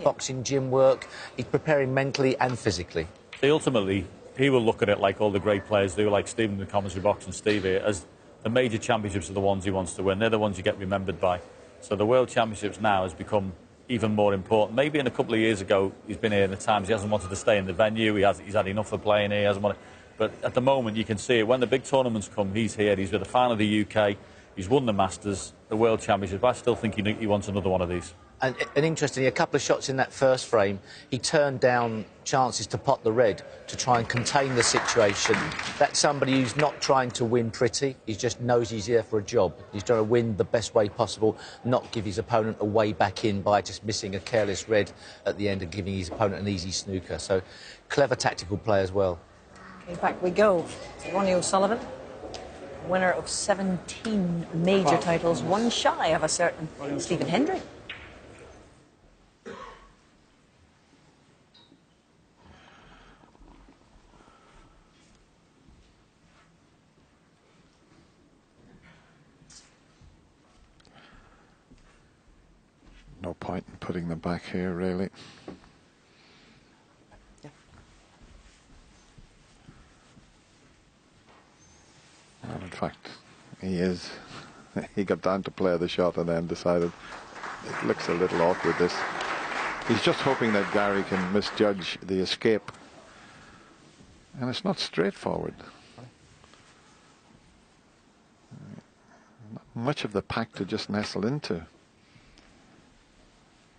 boxing, gym work. He's preparing mentally and physically. Ultimately, he will look at it like all the great players do, like Stephen in the commentary box and Steve here, as the major championships are the ones he wants to win. They're the ones you get remembered by. So the World Championships now has become even more important. Maybe in a couple of years ago, he's been here, and at times he hasn't wanted to stay in the venue. He's had enough of playing here. He hasn't wanted, but at the moment, you can see it. When the big tournaments come, he's here. He's with the final of the UK. He's won the Masters, the World Championship. I still think he wants another one of these. And interestingly, a couple of shots in that first frame, he turned down chances to pot the red to try and contain the situation. That's somebody who's not trying to win pretty. He just knows he's here for a job. He's trying to win the best way possible, not give his opponent a way back in by just missing a careless red at the end and giving his opponent an easy snooker. So, clever tactical play as well. Okay, back we go. Ronnie O'Sullivan, winner of 17 major titles, one shy of a certain Stephen Hendry. No point in putting them back here, really. Yeah. And in fact, he got down to play the shot and then decided it looks a little awkward, this. He's just hoping that Gary can misjudge the escape. And it's not straightforward. Not much of the pack to just nestle into.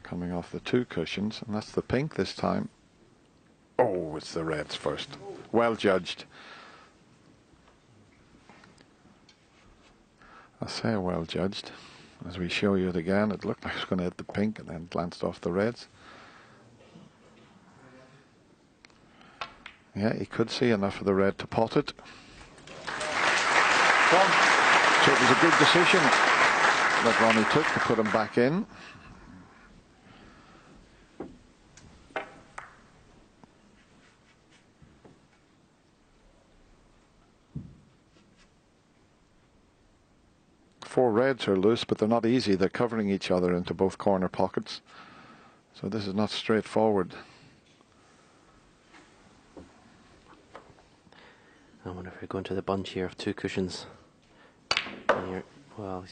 Coming off the two cushions, and that's the pink this time. Oh, it's the reds first. Well judged. I say well judged. As we show you it again, it looked like it was going to hit the pink and then glanced off the reds. Yeah, he could see enough of the red to pot it. So it was a good decision that Ronnie took to put him back in. Four reds are loose, but they're not easy. They're covering each other into both corner pockets. So this is not straightforward. I wonder if we're going to the bunch here of two cushions. Here, well,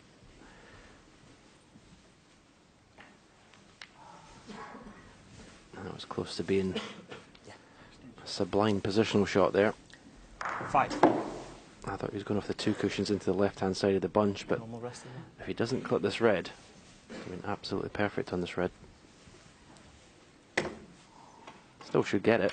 that was close to being a sublime positional shot there. 5. I thought he was going off the two cushions into the left-hand side of the bunch, but if he doesn't clip this red, he's been absolutely perfect on this red. Still should get it.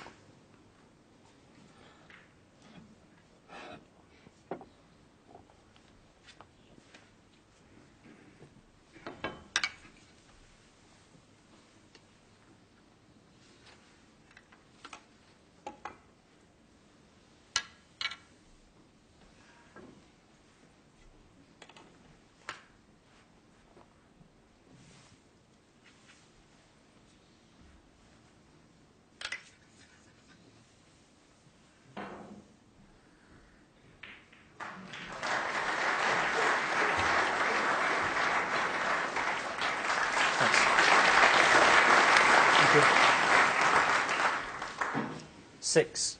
Six.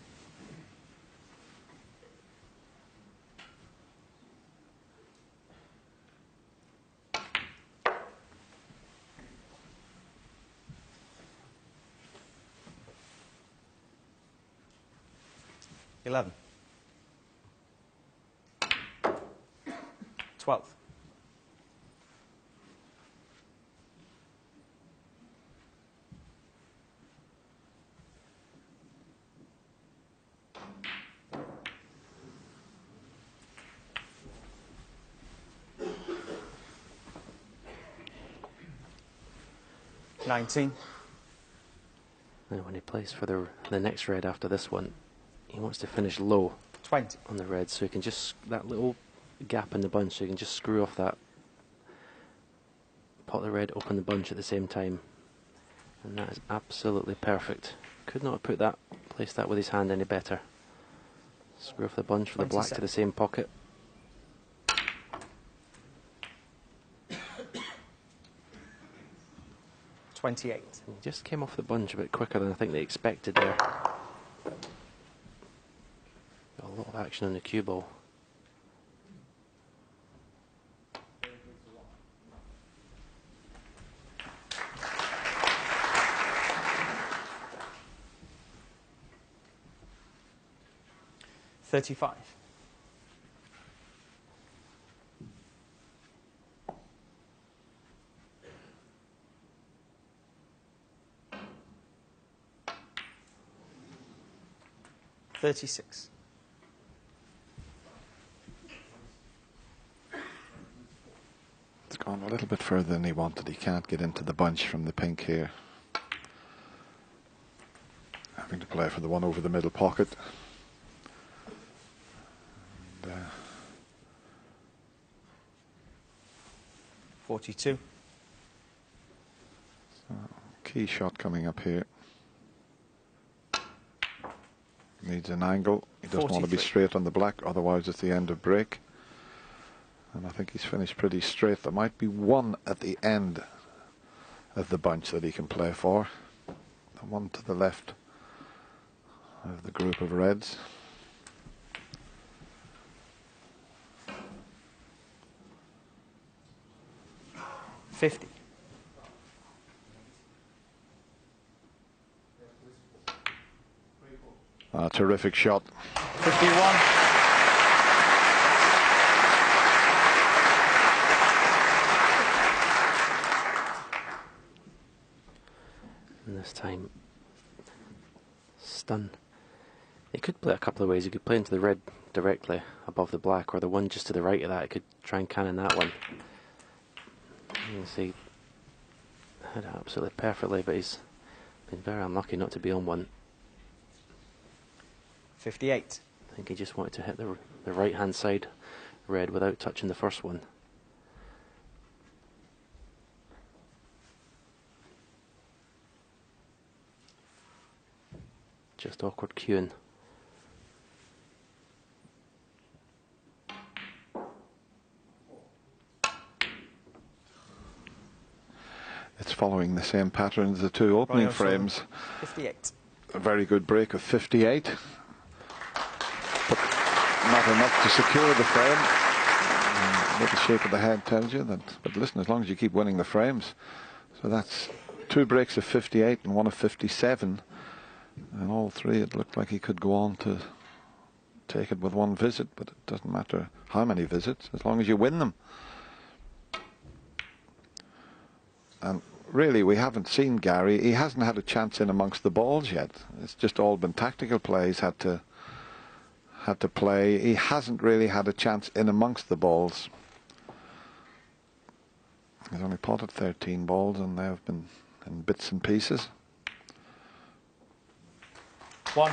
$11. 12. $19. And when he plays for the next red after this one, he wants to finish low 20. on the red, so he can just, that little gap in the bunch, so he can just screw off that, pot the red, open the bunch at the same time, and that is absolutely perfect. Could not have placed that with his hand any better. Screw off the bunch for the black to the same pocket. 28. He just came off the bunch a bit quicker than I think they expected there. Got a lot of action on the cue ball. $35. $36. It's gone a little bit further than he wanted. He can't get into the bunch from the pink here. Having to play for the one over the middle pocket. And, 42. key shot coming up here. Needs an angle. He doesn't want to be 43. straight on the black, otherwise it's the end of break. And I think he's finished pretty straight. There might be one at the end of the bunch that he can play for. The one to the left of the group of reds. $50. Terrific shot. 51. And this time, stun. He could play a couple of ways. He could play into the red directly above the black, or the one just to the right of that. He could try and cannon that one. You can see, hit it absolutely perfectly, but he's been very unlucky not to be on one. 58. I think he just wanted to hit the right-hand side red without touching the first one. Just awkward cueing. It's following the same pattern as the two opening frames. 58. A very good break of 58. But not enough to secure the frame. What the shape of the head tells you that. But listen, as long as you keep winning the frames. So that's two breaks of 58 and one of 57. And all three, it looked like he could go on to take it with one visit, but it doesn't matter how many visits, as long as you win them. And really, we haven't seen Gary. He hasn't had a chance in amongst the balls yet. It's just all been tactical plays had to play. He hasn't really had a chance in amongst the balls. He's only potted 13 balls, and they have been in bits and pieces. 1.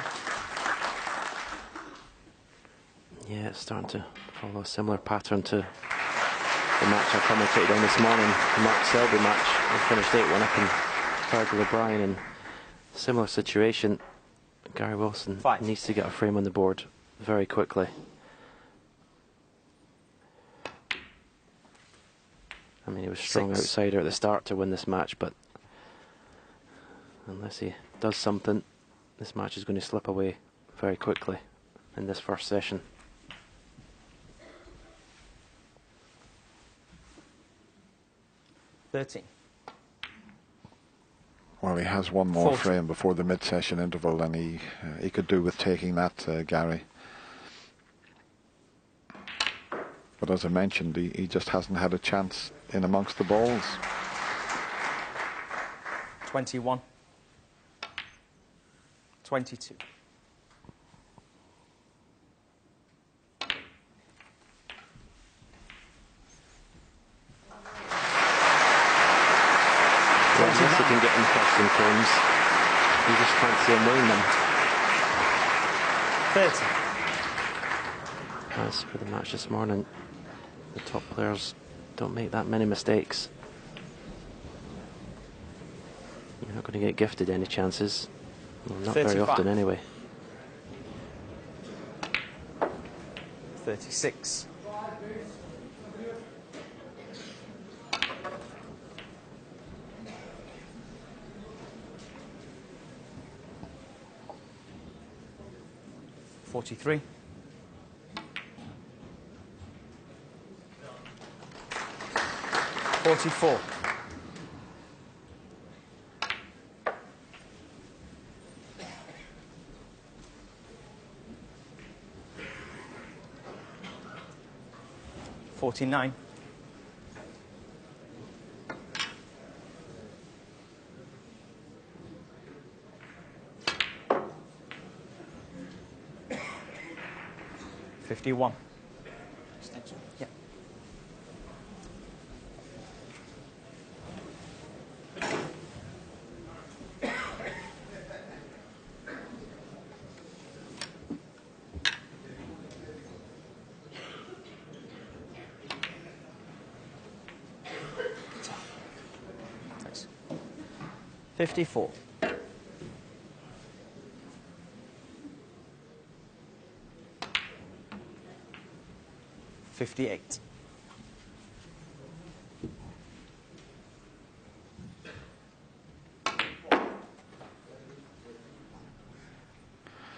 Yeah, it's starting to follow a similar pattern to the match I commentated on this morning, the Mark Selby match. I finished 8-1 up in Fergal O'Brien, in a similar situation. Gary Wilson 5. needs to get a frame on the board very quickly. I mean, he was strong 6. outsider at the start to win this match, but unless he does something, this match is going to slip away very quickly in this first session. $13. Well, he has one more 40. frame before the mid-session interval, and he could do with taking that, Gary. But as I mentioned, he just hasn't had a chance in amongst the balls. 21. 22. Well, unless he can get interesting frames, you just can't see him winning them. 30. As for the match this morning, the top players don't make that many mistakes. You're not going to get gifted any chances. Well, not very 35. often anyway. 36. 43. 44. 49. 51. Yeah. Thanks. 54. 58.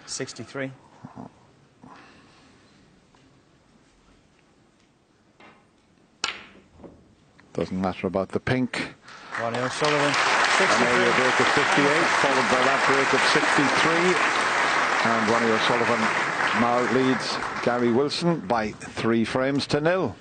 63. 'Doesn't matter about the pink. Ronnie O'Sullivan. An area break of 58, followed by that break of 63. And Ronnie O'Sullivan now leads Gary Wilson by 3 frames to 0.